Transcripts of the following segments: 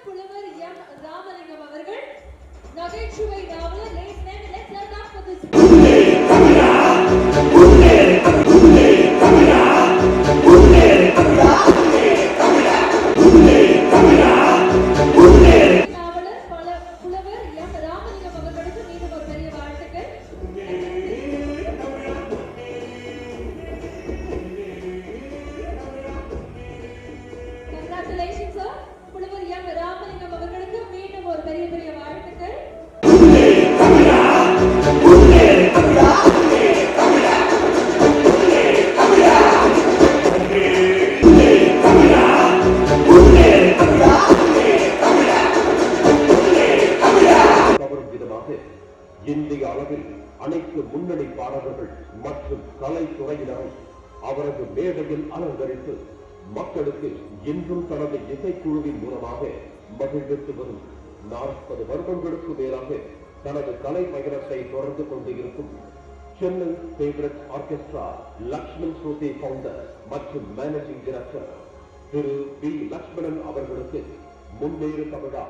புலவர் எம் ராமலிங்கம் அவர்கள் நகைச்சுவை நாவலர். Let's start off with this. இந்திய அளவில் அனைத்து முன்னணி பாடகர்கள் மற்றும் கலைத்துறையினரை அவரது மேடையில் அலங்கரித்து மக்களுக்கு இன்றும் தனது இசைக்குழுவின் மூலமாக மகிழ்வித்து வரும் 40 வருடங்களுக்கு மேலாக தனது கலை பயணத்தை தொடர்ந்து கொண்டு இருக்கும் சென்னை ஃபேவரட் ஆர்கெஸ்ட்ரா லக்ஷ்மண் ஸ்ருதி ஃபவுண்டர் மற்றும் மேனேஜிங் டைரக்டர் திரு பி லக்ஷ்மணன் அவர்களுக்கு முன்னேறு தமிழா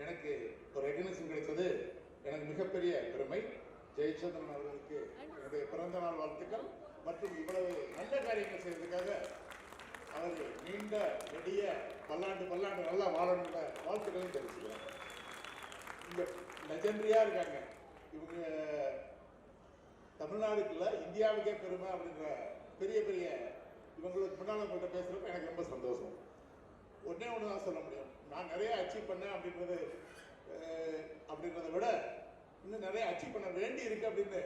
எனக்கு ஒரு ரெகக்னிஷன் கிடைத்தது எனக்கு மிகப்பெரிய பெருமை. ஜெயச்சந்திரன் அவர்களுக்கு என்னுடைய பிறந்த நாள் வாழ்த்துக்கள் மற்றும் இவ்வளவு நல்ல காரியங்கள் செய்வதற்காக அவர் நீண்ட நெடிய பல்லாண்டு நல்லா வாழணுன்ற வாழ்த்துக்களையும் தெரிவிச்சுக்கிறேன். இங்கே லெஜெண்டரியா இருக்காங்க இவங்க. தமிழ்நாடுக்குள்ள இந்தியாவுக்கே பெருமை அப்படின்ற பெரிய பெரிய இவங்களுக்கு முன்னால் உங்கள்கிட்ட பேசுறப்ப எனக்கு ரொம்ப சந்தோஷம். ஒன்னே ஒன்று தான் சொல்ல முடியும், நான் நிறைய அச்சீவ் பண்ணேன் அப்படின்றத விட இன்னும் நிறைய அச்சீவ் பண்ண வேண்டி இருக்கு அப்படின்னு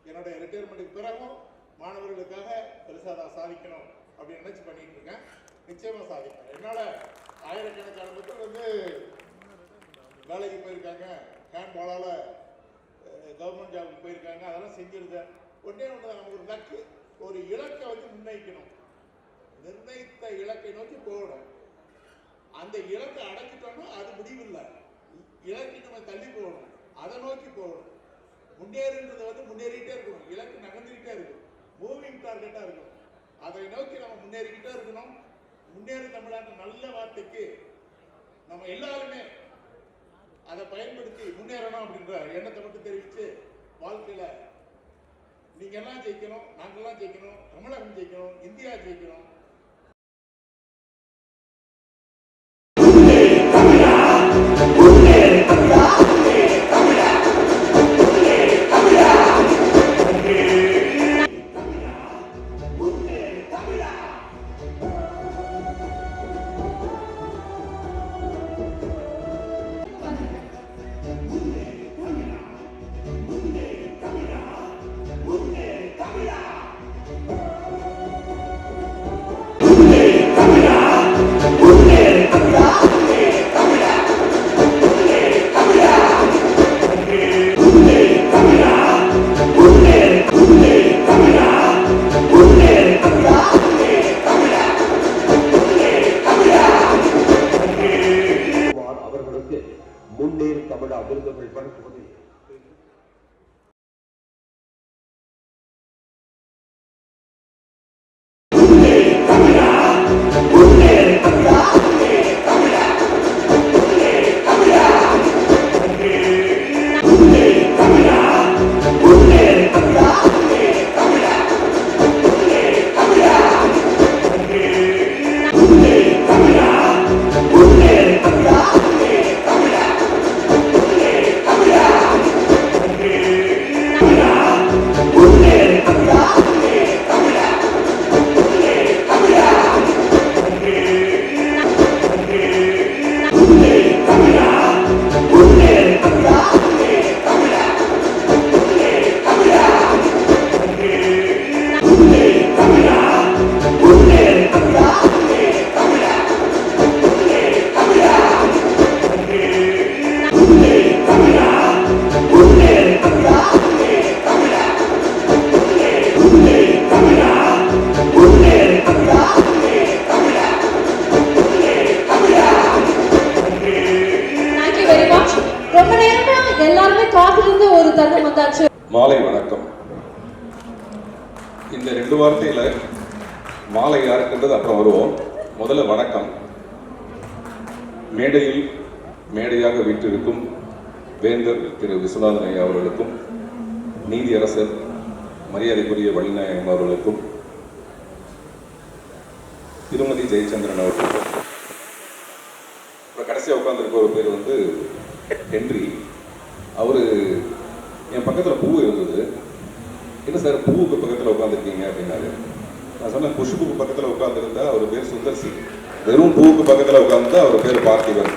என்னுடைய ரிட்டையர்மெண்ட்டுக்கு பிறகும் மாணவர்களுக்காக பெருசாக சாதிக்கணும் அப்படின்னு நினைச்சு பண்ணிட்டு இருக்கேன். நிச்சயமா சாதிப்பேன். என்னால் ஆயிரக்கணக்கான மக்கள் வேலைக்கு போயிருக்காங்க, ஹேண்ட்பாலால் கவர்மெண்ட் ஜாபுக்கு போயிருக்காங்க, அதெல்லாம் செஞ்சிருந்தேன். ஒன்றே ஒன்று தான், நமக்கு ஒரு லக்கு, ஒரு இலக்கை முன்வைக்கணும், நிர்ணயித்த இலக்கை நோக்கி போகணும். அந்த இலக்கை அடைஞ்சிட்டோம்னா அது முடிவில்லை, இலக்கை நம்ம தள்ளி போகணும், அதை நோக்கி போகணும். முன்னேறுன்றது முன்னேறிக்கிட்டே இருக்கணும், இலக்கு நகர்ந்துக்கிட்டே இருக்கும், மூவிங் டார்கெட்டா இருக்கும். அதை நோக்கி நம்ம முன்னேறிக்கிட்டே இருக்கணும். முன்னேறு தமிழ்நாட்டு நல்ல வார்த்தைக்கு நம்ம எல்லாருமே அதை பயன்படுத்தி முன்னேறணும் அப்படின்ற எண்ணத்தை மட்டும் தெரிவித்து வாழ்க்கையில நீங்க எல்லாம் ஜெயிக்கணும், நாங்கெல்லாம் ஜெயிக்கணும், தமிழகம் ஜெயிக்கணும், இந்தியா ஜெயிக்கணும். Thank you very much. ரொம்ப நேரமா எல்லாருமே காத்திருந்த ஒரு தருணம் வந்தாச்சு. மாலை வணக்கம். இந்த 2 வார்த்தையில மாலை யாருக்குன்றது அப்புறம் வருவோம். முதல்ல வணக்கம். மேடையில் மேடையாக வீற்றிருக்கும் வேந்தர் திரு விஸ்வநாதன் ஐயா அவர்களுக்கும், நீதியரசர் மரியாதைக்குரிய வள்ளிநாயகம் அவர்களுக்கும், திருமதி ஜெயச்சந்திரன் அவர்களுக்கும், அப்புறம் கடைசியாக உட்காந்துருக்க ஒரு பேர் வந்து ஹென்றி. அவரு என் பக்கத்தில் பூ இருந்தது. என்ன சார் பூவுக்கு பக்கத்தில் உட்காந்துருக்கீங்க அப்படின்னாரு. நான் சொன்னேன் குஷ்புக்கு பக்கத்தில் உட்காந்துருந்தா அவர் பேர் சுந்தர் சிங், வெறும் பூவுக்கு பக்கத்தில் உட்காந்துருந்தா அவர் பேர் பார்த்திபன்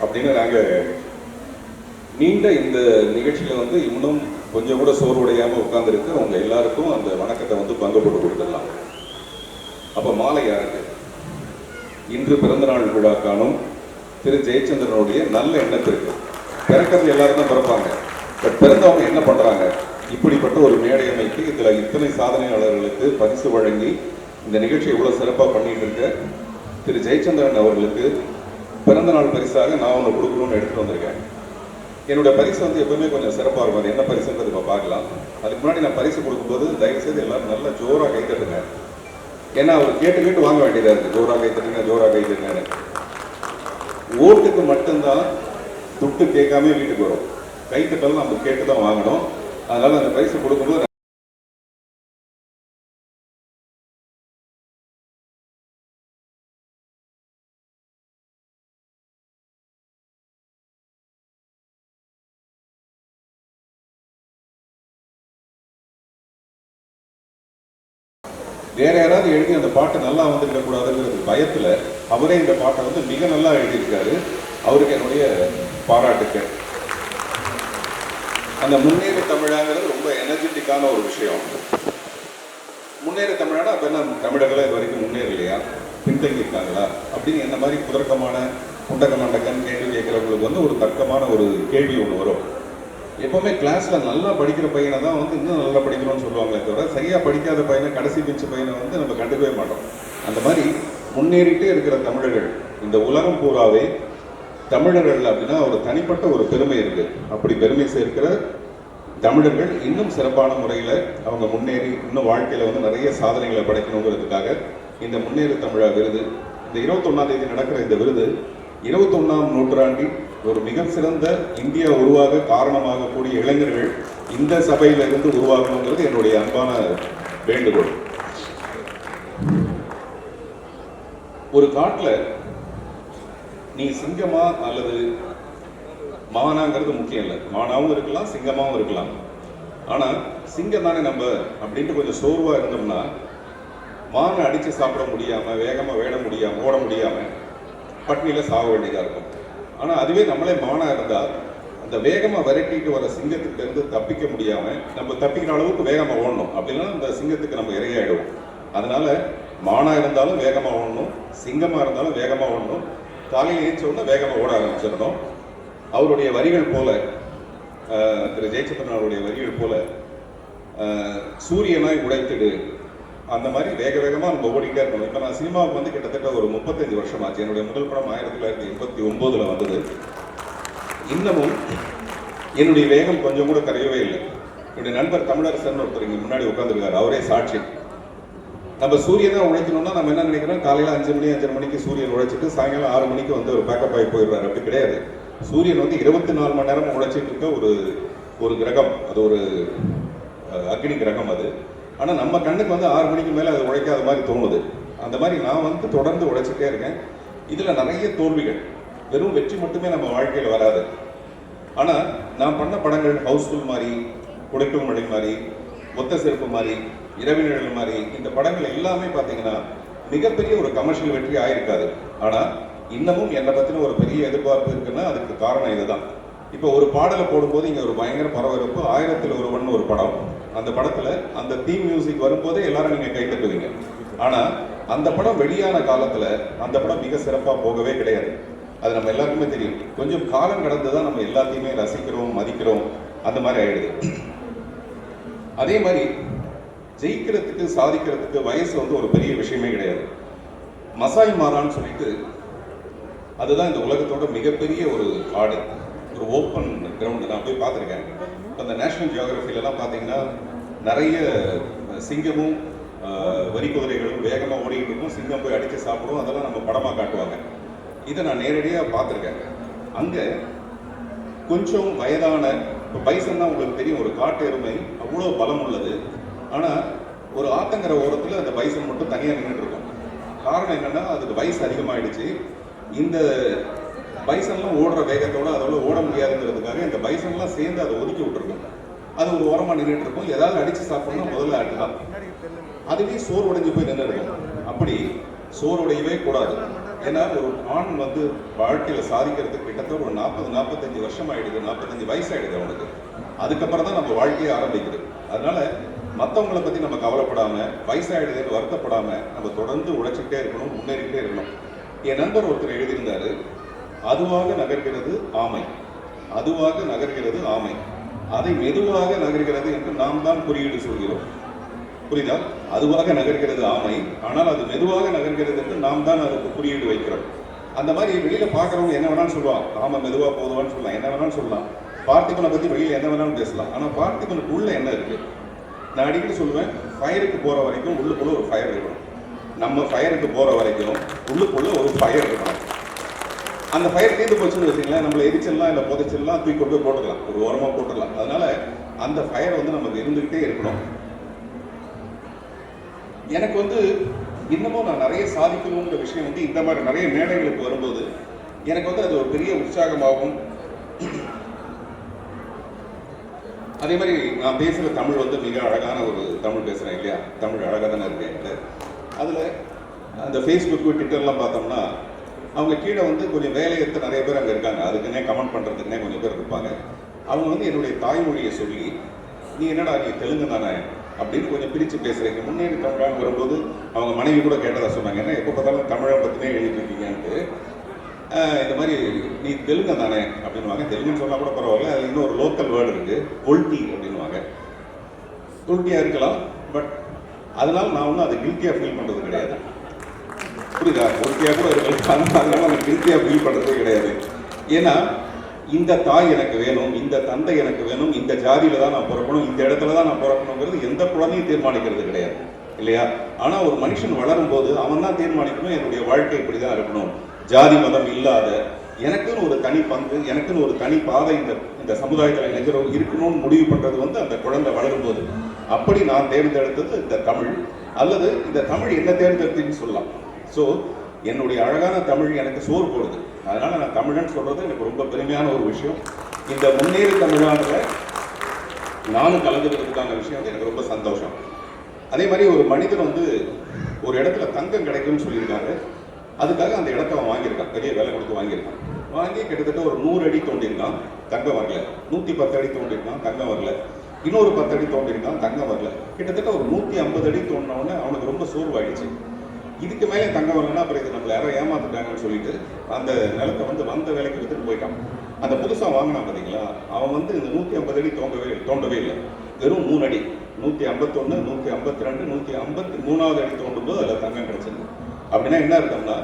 அப்படின்னு நாங்கள் நீண்ட இந்த நிகழ்ச்சியில் வந்து இன்னும் கொஞ்சம் கூட சோர்வுடையாமல் உட்காந்துருக்கு அவங்க எல்லாருக்கும் அந்த வணக்கத்தை வந்து பங்கு போட்டு கொடுத்துடலாம். அப்போ மாலை யாருக்கு? இன்று பிறந்தநாள் விழா காணும் திரு ஜெயச்சந்திரனுடைய நல்ல எண்ணத்திற்கு. பிறக்கிறது எல்லாரும் தான் பிறப்பாங்க, பட் பிறந்தவங்க என்ன பண்ணுறாங்க? இப்படிப்பட்ட ஒரு மேடை அமைத்து இதில் இத்தனை சாதனையாளர்களுக்கு பரிசு வழங்கி இந்த நிகழ்ச்சியை இவ்வளோ சிறப்பாக பண்ணிட்டு இருக்க திரு ஜெயச்சந்திரன் அவர்களுக்கு பிறந்த நாள் பரிசாக நான் ஒன்று கொடுக்கணும்னு எடுத்துகிட்டு வந்திருக்கேன். என்னோட பரிசு வந்து எப்பவுமே கொஞ்சம் சிறப்பாக இருக்கும். அது என்ன பரிசுன்றது இப்போ பார்க்கலாம். அதுக்கு முன்னாடி நான் பரிசு கொடுக்கும்போது தயவுசெய்து எல்லாரும் நல்லா ஜோராக கைத்தட்டுங்க. ஏன்னா அவர் கேட்டு வாங்க வேண்டியதாக இருக்குது. ஜோராக கைத்தட்டுங்க, ஜோராக கைத்தட்டுங்கன்னு. ஓட்டுக்கு மட்டும்தான் துட்டு கேட்காம வீட்டுக்கு வரும். கைத்தட்டெல்லாம் நம்ம கேட்டு தான் வாங்கணும். அதனால அந்த பரிசு கொடுக்கும்போது வேற யாராவது எழுதி அந்த பாட்டு நல்லா வந்துருக்க கூடாதுங்கிறது பயத்துல அவரே இந்த பாட்டை வந்து மிக நல்லா எழுதியிருக்காரு. அவருக்கு என்னுடைய பாராட்டுக்கள். அந்த முன்னேற தமிழாங்கிறது ரொம்ப எனர்ஜெட்டிக்கான ஒரு விஷயம். முன்னேற தமிழானா அப்ப என்ன, தமிழர்களா இது வரைக்கும் முன்னேறலையா, பின்தங்கி இருக்காங்களா அப்படின்னு என்ன மாதிரி குதர்க்கமான குண்டக மண்டக்கன் கேள்வி கேட்கிறவங்களுக்கு வந்து ஒரு தர்க்கமான ஒரு கேள்வி ஒன்று வரும். எப்பவுமே கிளாஸ்ல நல்லா படிக்கிற பையனை தான் வந்து இன்னும் நல்லா படிக்கணும்னு சொல்லுவாங்களே தவிர சரியா படிக்காத பையனை, கடைசி பெஞ்ச பையனை வந்து நம்ம கண்டுக்கவே மாட்டோம். அந்த மாதிரி முன்னேறிட்டே இருக்கிற தமிழர்கள் இந்த உலகம் பூராவே தமிழர்கள் அப்படின்னா ஒரு தனிப்பட்ட ஒரு பெருமை இருக்கு. அப்படி பெருமை சேர்க்கிற தமிழர்கள் இன்னும் சிறப்பான முறையில் அவங்க முன்னேறி இன்னும் வாழ்க்கையில வந்து நிறைய சாதனைகளை படைக்கணுங்கிறதுக்காக இந்த முன்னேறு தமிழா விருது, இந்த 21ஆம் தேதி நடக்கிற இந்த விருது 21ஆம் நூற்றாண்டில் ஒரு மிக சிறந்த இந்தியா உருவாக காரணமாக கூடிய இளைஞர்கள் இந்த சபையில இருந்து உருவாகணுங்கிறது என்னுடைய அன்பான வேண்டுகோள். ஒரு காட்டுல நீ சிங்கமா அல்லது மானாங்கிறது முக்கியம் இல்லை. மானாவும் இருக்கலாம், சிங்கமாவும் இருக்கலாம். ஆனா சிங்கம் தானே நம்ம அப்படின்ட்டு கொஞ்சம் சோர்வா இருந்தோம்னா மானை அடிச்சு சாப்பிட முடியாம, வேகமா ஓட முடியாம பட்னியில சாக வேண்டியதா இருக்கும். ஆனா அதுவே நம்மளே மானா இருந்தா அந்த வேகமா விரட்டிட்டு வர சிங்கத்துக்கு இருந்து தப்பிக்க முடியாம நம்ம தப்பிக்கிற அளவுக்கு வேகமா ஓடணும். அப்படின்னா அந்த சிங்கத்துக்கு நம்ம இரையாயிடுவோம். அதனால மானா இருந்தாலும் வேகமா ஓடணும், சிங்கமா இருந்தாலும் வேகமா ஓடணும். காலையில் ஏற்ற உடனே வேகமா ஓட ஆரம்பிச்சிடணும். அவருடைய வரிகள் போல, திரு ஜெயச்சந்திரன் அவருடைய வரிகள் போல, சூரியனாய் உடைத்திடு, அந்த மாதிரி வேக வேகமாக நம்ம ஓடிக்கிட்டே இருக்கணும். இப்போ நான் சினிமாவுக்கு வந்து கிட்டத்தட்ட ஒரு 35 வருஷம் ஆச்சு. என்னுடைய முதல் படம் 1989 வந்தது. இன்னமும் என்னுடைய வேகம் கொஞ்சம் கூட கரையவே இல்லை. என்னுடைய நண்பர் தமிழரசன் ஒருத்தர் இங்கே முன்னாடி உட்காந்துருக்காரு, அவரே சாட்சி. நம்ம சூரியனை உழைக்கணும்னா நம்ம என்ன நினைக்கிறோம், காலையில் 5 மணி 5:30 மணிக்கு சூரியன் உழைச்சிட்டு சாயங்காலம் 6 மணிக்கு வந்து ஒரு பேக்கப் ஆகி போயிடுறாரு. அப்படி கிடையாது. சூரியன் வந்து 24 மணி நேரம் உழைச்சிட்டு இருக்க ஒரு கிரகம். அது ஒரு அக்னி கிரகம் அது. ஆனால் நம்ம கண்ணுக்கு வந்து 6 மணிக்கு மேலே அது உழைக்காத மாதிரி தோணுது. அந்த மாதிரி நான் வந்து தொடர்ந்து உழைச்சிட்டே இருக்கேன். இதில் நிறைய தோல்விகள், வெறும் வெற்றி மட்டுமே நம்ம வாழ்க்கையில் வராது. ஆனால் நான் பண்ண படங்கள் ஹவுஸ்ஃபுல் மாதிரி, குடைக்கும் மழை மாதிரி, ஒத்த செருப்பு மாதிரி, இரவினிழல் மாதிரி, இந்த படங்கள் எல்லாமே பார்த்தீங்கன்னா மிகப்பெரிய ஒரு கமர்ஷியல் வெற்றி ஆயிருக்காது. ஆனால் இன்னமும் என்னை பற்றின ஒரு பெரிய எதிர்பார்ப்பு இருக்குன்னா அதுக்கு காரணம் இதுதான். இப்போ ஒரு பாடலை போடும்போது இங்கே ஒரு பயங்கர பரபரப்பு. 1000ல் ஒருவன் ஒரு படம். அந்த படத்தில் அந்த தீம் மியூசிக் வரும்போதே எல்லாரும் நீங்கள் கை தட்டுவீங்க. ஆனால் அந்த படம் வெளியான காலத்தில் அந்த படம் மிக சிறப்பாக போகவே கிடையாது. அது நம்ம எல்லாருக்குமே தெரியும். கொஞ்சம் காலம் கடந்து தான் நம்ம எல்லாத்தையுமே ரசிக்கிறோம், மதிக்கிறோம், அந்த மாதிரி ஆயிடுது. அதே மாதிரி ஜெயிக்கிறதுக்கு சாதிக்கிறதுக்கு வயசு வந்து ஒரு பெரிய விஷயமே கிடையாது. மசாய் மாரான்னு சொல்லிட்டு, அதுதான் இந்த உலகத்தோட மிகப்பெரிய ஒரு காடு, ஒரு ஓப்பன் கிரவுண்டு. நான் போய் பார்த்துருக்கேன். இப்போ இந்த நேஷனல் ஜியோகிராஃபிலலாம் பார்த்தீங்கன்னா நிறைய சிங்கமும் வரி குதிரைகளும் வேகமாக ஓடிக்கிட்டு இருக்கும், சிங்கம் போய் அடித்து சாப்பிடும், அதெல்லாம் நம்ம படமாக காட்டுவாங்க. இதை நான் நேரடியாக பார்த்துருக்கேன். அங்கே கொஞ்சம் வயதான, இப்போ பைசன் தான் உங்களுக்கு தெரியும், ஒரு காட்டு எருமை அவ்வளோ பலம் உள்ளது. ஆனால் ஒரு ஆத்தங்கரை ஓரத்தில் அந்த பைசன் மட்டும் தனியாக நின்றுட்டு இருக்கும். காரணம் என்னென்னா, அதுக்கு வயசு அதிகமாகிடுச்சு. இந்த பைசன்லாம் ஓடுற வேகத்தோடு அதோட ஓட முடியாதுங்கிறதுக்காக இந்த பைசன்லாம் சேர்ந்து அதை ஒதுக்கி விட்டுருக்கும். அது ஒரு ஓரமாக நின்றுட்டு இருக்கும். ஏதாவது அடித்து சாப்பிடணும் முதல்ல அதுதான். அதுவே சோறு உடைஞ்சு போய் நின்று இருக்கும். அப்படி சோறு உடையவே கூடாது. ஏன்னா ஒரு ஆண் வந்து வாழ்க்கையில் சாதிக்கிறதுக்கு கிட்டத்தட்ட ஒரு 40-45 வருஷம் ஆகிடுது, 45 வயசு ஆகிடுது அவனுக்கு. அதுக்கப்புறம் தான் நம்ம வாழ்க்கையை ஆரம்பிக்குது. அதனால மற்றவங்களை பற்றி நம்ம கவலைப்படாமல், வயசாகிடுதுன்னு வருத்தப்படாமல் நம்ம தொடர்ந்து உழைச்சிக்கிட்டே இருக்கணும், முன்னேறிக்கிட்டே இருக்கணும். என் நண்பர் ஒருத்தர் எழுதியிருந்தாரு, அதுவாக நகர்கிறது ஆமை, அதுவாக நகர்கிறது ஆமை, அதை மெதுவாக நகர்கிறது என்று நாம் தான் குறியீடு சொல்கிறோம். புரியுதா? அதுவாக நகர்கிறது ஆமை, ஆனால் அது மெதுவாக நகர்கிறது என்று நாம் தான் அதுக்கு குறியீடு வைக்கிறோம். அந்த மாதிரி வெளியில பார்க்குறவங்க என்ன வேணாலும் சொல்லுவாங்க, ஆமை மெதுவாக போதுவான்னு சொல்லலாம், என்ன வேணாலும் சொல்லலாம். பார்த்திபனை பற்றி வெளியில் என்ன வேணாலும் பேசலாம். ஆனால் பார்த்திபனுக்கு உள்ள என்ன இருக்கு? நான் அடிக்கடி சொல்லுவேன், ஃபயருக்கு போகிற வரைக்கும் உள்ளுக்குள்ள ஒரு ஃபயர் இருக்கணும். நம்ம ஃபயருக்கு போகிற வரைக்கும் உள்ளுக்குள்ள ஒரு ஃபயர் இருக்கணும். அந்த ஃபயர் தீர்ந்து போச்சுன்னு வச்சுங்களேன், நம்மளை எரிச்சல்லாம் இல்லை புதைச்சல்லாம் தூக்கி கொண்டு போய் போட்டுக்கலாம், ஒரு ஓரமாக போட்டுடலாம். அதனால அந்த ஃபயர் வந்து நமக்கு இருந்துகிட்டே இருக்கணும். எனக்கு வந்து இன்னமும் நான் நிறைய சாதிக்கணுங்கிற விஷயம் வந்து இந்த மாதிரி நிறைய மேடைகளுக்கு வரும்போது எனக்கு வந்து அது ஒரு பெரிய உற்சாகமாகும். அதே மாதிரி நான் பேசுகிற தமிழ் வந்து மிக அழகான ஒரு தமிழ் பேசுகிறேன் இல்லையா? தமிழ் அழகாக தானே இருக்கு. அதில் அந்த ஃபேஸ்புக்கு ட்விட்டர்லாம் பார்த்தோம்னா அவங்க கீழே வந்து கொஞ்சம் வேலையற்ற நிறைய பேர் அங்கே இருக்காங்க, அதுக்குன்னே கமெண்ட் பண்ணுறதுக்குன்னே கொஞ்சம் பேர் இருப்பாங்க. அவங்க வந்து என்னுடைய தாய்மொழியை சொல்லி, நீ என்னடா நீ தெலுங்கு தானே அப்படின்னு கொஞ்சம் பிரித்து பேசுகிறீங்க. முன்னேறி தமிழாக வரும்போது அவங்க மனைவி கூட கேட்டதாக சொன்னாங்க, என்ன எப்போ பார்த்தாலும் தமிழை பற்றினே எழுதிட்டு இருக்கீங்கன்ட்டு. இந்த மாதிரி நீ தெலுங்கு தானே அப்படின்வாங்க. தெலுங்குன்னு சொன்னால் கூட பரவாயில்ல, அது இன்னும் ஒரு லோக்கல் வேர்டு இருக்குது, கொல்ட்டி அப்படின்வாங்க. கொல்ட்டியாக இருக்கலாம், பட் அதனால் நான் ஒன்றும் அதை கில்ட்டியாக ஃபீல் பண்ணுறது கிடையாது. புரியுதா? கொல்ட்டியாக கூட இருக்கலாம், அதனால நான் கில்ட்டியாக ஃபீல் பண்ணுறதே கிடையாது. ஏன்னா இந்த தாய் எனக்கு வேணும், இந்த தந்தை எனக்கு வேணும், இந்த ஜாதியில தான் நான் பிறக்கணும், இந்த இடத்துல தான் நான் பிறக்கணுங்கிறது எந்த குழந்தையும் தீர்மானிக்கிறது கிடையாது இல்லையா? ஆனால் ஒரு மனுஷன் வளரும் போது அவன் தான் தீர்மானிக்கணும், என்னுடைய வாழ்க்கை இப்படி தான் இருக்கணும், ஜாதி மதம் இல்லாத, எனக்குன்னு ஒரு தனி பங்கு, எனக்குன்னு ஒரு தனி பாதை இந்த சமுதாயத்தில் நிகழ்வு இருக்கணும்னு முடிவு பண்ணுறது வந்து அந்த குழந்தை வளரும் போது. அப்படி நான் தேர்ந்தெடுத்தது இந்த தமிழ், அல்லது இந்த தமிழ் என்ன தேர்ந்தெடுத்துன்னு சொல்லலாம். ஸோ என்னுடைய அழகான தமிழ் எனக்கு சோறு போடுது. அதனால நான் தமிழன்னு சொல்றது எனக்கு ரொம்ப பெருமையான ஒரு விஷயம். இந்த முன்னேறி தமிழானத நானும் கலந்துக்கிறதுக்கான விஷயம் வந்து எனக்கு ரொம்ப சந்தோஷம். அதே மாதிரி ஒரு மனிதன் வந்து ஒரு இடத்துல தங்கம் கிடைக்கும்னு சொல்லியிருக்காரு. அதுக்காக அந்த இடத்த அவன் வாங்கியிருக்கான், பெரிய விலை கொடுத்து வாங்கியிருக்கான். வாங்கி கிட்டத்தட்ட ஒரு 100 அடி தோண்டியிருக்கான், தங்கம் வரல. 110 அடி தோண்டியிருக்கான், தங்கம் வரல. இன்னொரு 10 அடி தோண்டியிருக்கான், தங்கம் வரல. கிட்டத்தட்ட ஒரு 150 அடி தோண்டினவுடனே அவனுக்கு ரொம்ப சோர்வாயிடுச்சு. இதுக்கு மேலே தங்கம் வரலன்னா அப்புறம் இது நம்மளை யாரோ ஏமாத்துட்டாங்கன்னு சொல்லிட்டு அந்த நிலத்தை வந்து வந்த வேலைக்கு எடுத்துட்டு போயிட்டான். அந்த புதுசாக வாங்கினான் பார்த்தீங்களா, அவன் வந்து இந்த 150 அடி தோண்டவே இல்லை, வெறும் 3 அடி, 151, 152, 153வது அடி தோண்டும் போது அதில் தங்கம் கிடைச்சது. அப்படின்னா என்ன அர்த்தம்னா,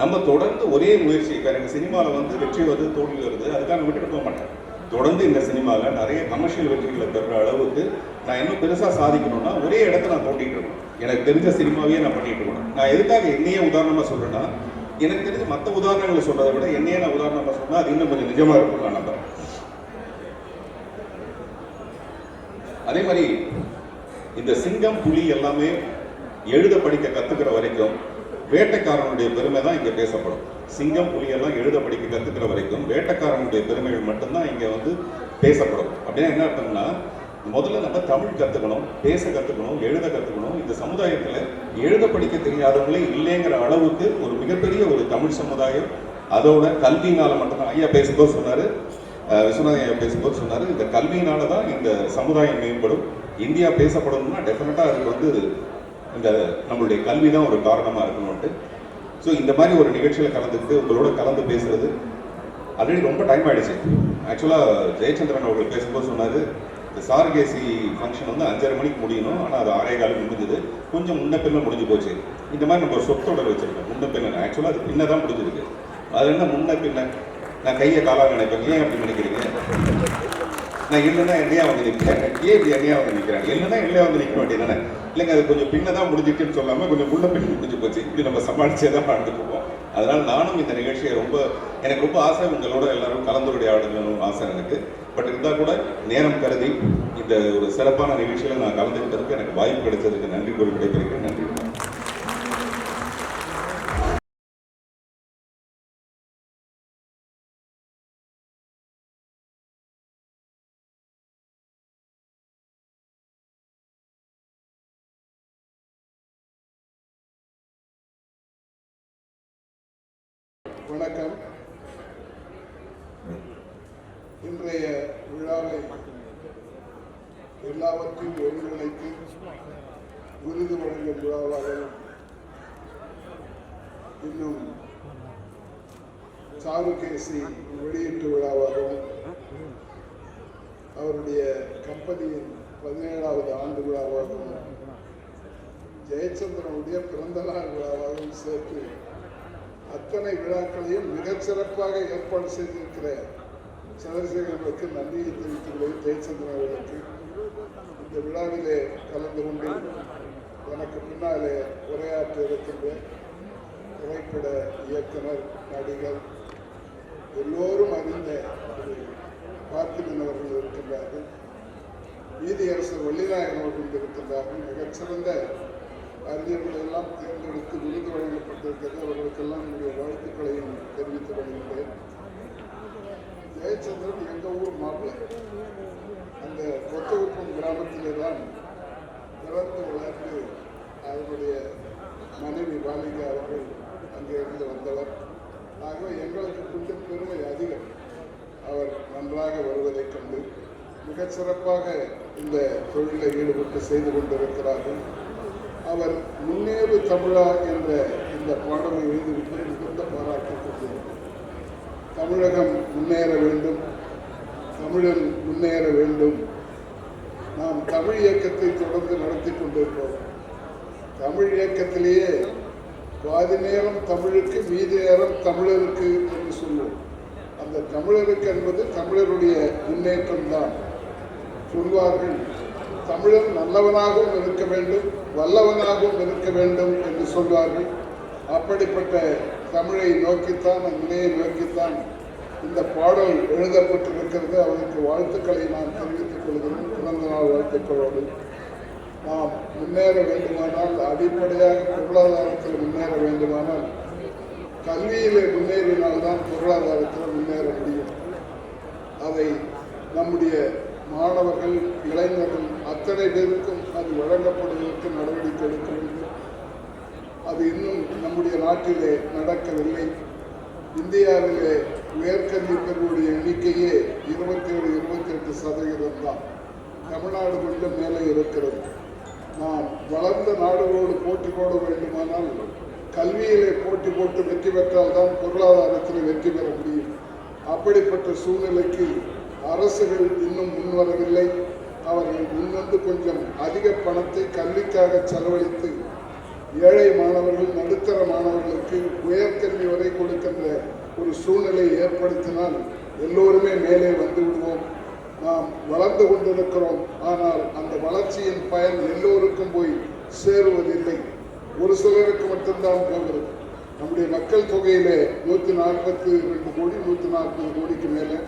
நம்ம தொடர்ந்து ஒரே முயற்சி. இப்போ எனக்கு சினிமாவில் வந்து வெற்றி வருது, தோல்வி வருது, அதுக்காக நான் விட்டுட்டு போக மாட்டேன். தொடர்ந்து இந்த சினிமாவில் நிறைய கமர்ஷியல் வெற்றிகளை பெறுற அளவுக்கு நான் இன்னும் பெருசாக சாதிக்கணும்னா ஒரே இடத்த நான் தோண்டிட்டு இருக்கணும். எனக்கு தெரிஞ்ச சினிமாவையே நான் பண்ணிட்டு இருக்கணும். நான் எதுக்காக என்னையே உதாரணமாக சொல்றேன்னா, எனக்கு தெரிஞ்ச மற்ற உதாரணங்களை சொல்றதை விட என்னையே நான் உதாரணமாக சொன்னா அது இன்னும் கொஞ்சம் நிஜமா இருக்கும் நான் நம்புறேன். அதே மாதிரி இந்த சிங்கம் புலி எல்லாமே எழுத படிக்க கத்துக்கிற வரைக்கும் வேட்டைக்காரனுடைய பெருமை தான் இங்க பேசப்படும். சிங்கம் புலி எல்லாம் எழுத படிக்க கத்துக்கிற வரைக்கும் வேட்டைக்காரனுடைய பெருமைகள் மட்டும்தான் இங்க வந்து பேசப்படும். அப்படின்னா என்ன அர்த்தம்னா, முதல்ல நம்ம தமிழ் கத்துக்கணும், பேச கத்துக்கணும், எழுத கத்துக்கணும். இந்த சமுதாயத்துல எழுத படிக்க தெரியாதவங்களே இல்லைங்கிற அளவுக்கு ஒரு மிகப்பெரிய ஒரு தமிழ் சமுதாயம் அதோட கல்வியினால மட்டும்தான். ஐயா பேசும்போது சொன்னாரு, விஸ்வநாதன் ஐயா பேசும்போது சொன்னாரு, இந்த கல்வியினால தான் இந்த சமுதாயம் மேம்படும். இந்தியா பேசப்படணும்னா டெஃபினட்டா அதுக்கு வந்து இந்த நம்மளுடைய கல்வி தான் ஒரு காரணமா இருக்கணும்ட்டு. ஸோ இந்த மாதிரி ஒரு நிகழ்ச்சியில் கலந்துக்கிட்டு உங்களோட கலந்து பேசுறது ஆல்ரெடி ரொம்ப டைம் ஆயிடுச்சு. ஆக்சுவலாக ஜெயச்சந்திரன் அவர்கள் பேசும்போது சொன்னார், இந்த சார்கேசி ஃபங்க்ஷன் வந்து 5:30 மணிக்கு முடியணும், ஆனால் அது 6:15 முடிஞ்சது, கொஞ்சம் முன்ன பின்ன முடிஞ்சு போச்சு. இந்த மாதிரி நம்ம ஒரு சொத்தோட வச்சுருக்கோம். முன்ன பின்ன ஆக்சுவலாக அது பின்ன தான் முடிஞ்சிருக்கு. அது என்ன முன்ன பின்ன, நான் கையை காலாக நினைப்பேன். ஏன் அப்படி நினைக்கிறீங்க? நான் இல்லைன்னா என்னையா வந்து நிற்கிறேன், ஏன் இப்படி என்னையா வந்து நிற்கிறேன், இல்லைன்னா இல்லையா வந்து நிற்க வேண்டியதானே. இல்லைங்க, அது கொஞ்சம் பின்ன தான் முடிஞ்சிட்டுன்னு சொல்லாமல் கொஞ்சம் முன்ன பின்ன முடிஞ்சு போச்சு. இப்படி நம்ம சமாளிச்சே தான் வாழ்ந்துட்டு இருக்கோம். அதனால் நானும் இந்த நிகழ்ச்சியை எனக்கு ரொம்ப ஆசை, உங்களோட எல்லாரும் கலந்துரையாடணும்னு ஆசை எனக்கு. பட் இருந்தால் கூட நேரம் கருதி இந்த ஒரு சிறப்பான நிகழ்ச்சியில் நான் கலந்துக்கிட்டதுக்கு எனக்கு வாய்ப்பு கிடைச்சதுக்கு நன்றி கூறி விடைபெறுகிறேன். நன்றி. வணக்கம். இன்றைய விழாவை எல்லாவற்றையும் ஒருங்கிணைத்து விருது வழங்கும் விழாவாகவும், இன்னும் சாருகேசி வெளியீட்டு விழாவாகவும், அவருடைய கம்பெனியின் 17வது ஆண்டு விழாவாகவும், ஜெயச்சந்திரனுடைய பிறந்தநாள் விழாவாகவும் சேர்த்து அத்தனை விழாக்களையும் மிகச் சிறப்பாக ஏற்பாடு செய்திருக்கிற சந்திரசேகரனுக்கு நன்றியை தெரிவித்துள்ளது. ஜெயச்சந்திரன் அவர்களுக்கு இந்த விழாவிலே கலந்து கொண்டு எனக்கு பின்னாலே உரையாற்ற இருக்கின்ற திரைப்பட இயக்குனர், நடிகர், எல்லோரும் அறிந்த பார்த்திபன் அவர்கள் இருக்கின்றார்கள். நீதியரசர் வள்ளிநாயகன் அவர்கள் இருக்கின்றார்கள். மிகச்சிறந்த அறிஞர்கள் எல்லாம் தேர்ந்தெடுத்து விருது வழங்கப்பட்டிருக்கிறது. அவர்களுக்கெல்லாம் என்னுடைய வாழ்த்துக்களையும் தெரிவித்துக் கொள்கின்றேன். ஜெயச்சந்திரன் எங்கள் ஊர் மாப்பிள்ளை. அந்த கொத்தகுப்பம் கிராமத்திலே தான் பிறந்து வளர்ந்து அவருடைய மனைவி பாலிகா அவர்கள் அங்கே இருந்து வந்தவர். ஆகவே எங்களுக்கு கொஞ்சம் பெருமை அதிகம். அவர் நன்றாக வருவதைக் கண்டு மிகச் சிறப்பாக இந்த தொழிலை ஈடுபட்டு செய்து கொண்டிருக்கிறார்கள். அவர் முன்னேறு தமிழா என்ற இந்த பாடலை எழுதிவிட்டு மிகுந்த பாராட்டக்கூடியது. தமிழகம் முன்னேற வேண்டும், தமிழன் முன்னேற வேண்டும். நாம் தமிழ் இயக்கத்தை தொடர்ந்து நடத்தி கொண்டிருக்கிறோம். தமிழ் இயக்கத்திலேயே பாதி நேரம் தமிழுக்கு, மீதி நேரம் தமிழருக்கு என்று சொல்லுவோம். அந்த தமிழருக்கு என்பது தமிழருடைய முன்னேற்றம் தான். சொல்வார்கள், தமிழன் நல்லவனாகவும் இருக்க வேண்டும், வல்லவனாகவும் இருக்க வேண்டும் என்று சொல்வார்கள். அப்படிப்பட்ட தமிழை நோக்கித்தான், அந்த நிலையை நோக்கித்தான் இந்த பாடல் எழுதப்பட்டிருக்கிறது. அவருக்கு வாழ்த்துக்களை நான் தெரிவித்துக் கொள்கிறேன். பிறந்த நாள் வாழ்த்துக்களோடு. நாம் முன்னேற வேண்டுமானால், அடிப்படையாக பொருளாதாரத்தில் முன்னேற வேண்டுமானால், கல்வியிலே முன்னேறினால்தான் பொருளாதாரத்தில் முன்னேற முடியும். அதை நம்முடைய மாணவர்கள், இளைஞர்கள் அத்தனை பேருக்கும் அது வழங்கப்படுவதற்கு நடவடிக்கை எடுக்க வேண்டும். அது இன்னும் நம்முடைய நாட்டிலே நடக்கவில்லை. இந்தியாவிலே உயர்கல்வி பெறுவடைய எண்ணிக்கையே 27-28% தான். தமிழ்நாடு கொஞ்சம் மேலே இருக்கிறது. நாம் வளர்ந்த நாடுகளோடு போட்டி போட வேண்டுமானால் கல்வியிலே போட்டி போட்டு வெற்றி பெற்றால் தான் பொருளாதாரத்தில் வெற்றி பெற முடியும். அப்படிப்பட்ட சூழ்நிலைக்கு அரசுகள் இன்னும் முன்வரவில்லை. அவர்கள் முன்வந்து கொஞ்சம் அதிக பணத்தை கல்விக்காக செலவழித்து ஏழை மாணவர்கள், நடுத்தர மாணவர்களுக்கு உயர்கல்வி வரை கொடுக்கின்ற ஒரு சூழ்நிலை ஏற்படுத்தினால் எல்லோருமே மேலே வந்து விடுவோம். நாம் வளர்ந்து கொண்டிருக்கிறோம். ஆனால் அந்த வளர்ச்சியின் பயன் எல்லோருக்கும் போய் சேருவதில்லை. ஒரு சிலருக்கு மட்டும்தான் போகிறது. நம்முடைய மக்கள் தொகையிலே 142 கோடி, 140 கோடிக்கு மேலே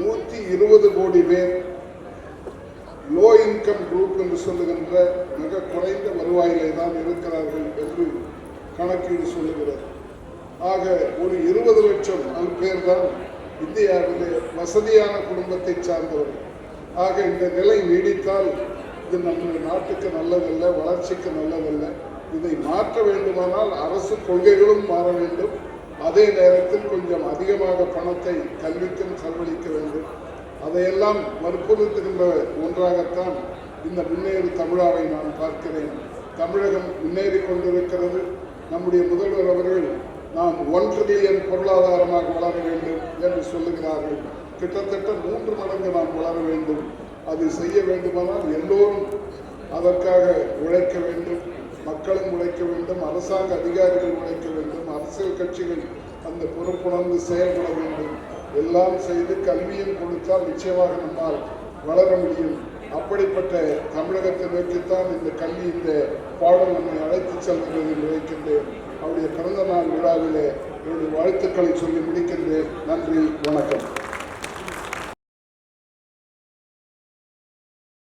120 கோடி பேர் லோ இன்கம் குரூப் என்று சொல்லுகின்ற மிக குறைந்த வருவாயிலே தான் இருக்கிறார்கள் என்று கணக்கீடு சொல்லுகிறது. ஆக ஒரு 20 லட்சம் பேர் தான் இந்தியாவிலே வசதியான குடும்பத்தை சார்ந்தவர்கள். ஆக இந்த நிலை நீடித்தால் இது நம்முடைய நாட்டுக்கு நல்லதல்ல, வளர்ச்சிக்கு நல்லதல்ல. இதை மாற்ற வேண்டுமானால் அரசு கொள்கைகளும் மாற வேண்டும். அதே நேரத்தில் கொஞ்சம் அதிகமாக பணத்தை கல்விக்கும் செலவழிக்க வேண்டும். அதையெல்லாம் வற்புறுத்துகின்ற ஒன்றாகத்தான் இந்த முன்னேறு தமிழாவை நான் பார்க்கிறேன். தமிழகம் முன்னேறி கொண்டிருக்கிறது. நம்முடைய முதல்வர் அவர்கள் நாம் 1 ட்ரில்லியன் பொருளாதாரமாக வளர வேண்டும் என்று சொல்லுகிறார்கள். கிட்டத்தட்ட 3 மடங்கு நாம் வளர வேண்டும். அது செய்ய வேண்டுமானால் எல்லோரும் அதற்காக உழைக்க வேண்டும். மக்களும் உழைக்க வேண்டும், அரசாங்க அதிகாரிகள் உழைக்க வேண்டும், அரசியல் கட்சிகள் அந்த பொறுப்புணர்ந்து செயல்பட வேண்டும். எல்லாம் செய்து கல்வியும் கொடுத்தால் நிச்சயமாக நம்மால் வளர முடியும். அப்படிப்பட்ட தமிழகத்தை நோக்கித்தான் இந்த கல்வி, இந்த பாடம் நம்மை அழைத்து செல்கிறது என்று நினைக்கின்றேன். அவருடைய பிறந்த நாள் விழாவிலே என்னுடைய வாழ்த்துக்களை சொல்லி முடிக்கின்றேன். நன்றி, வணக்கம்.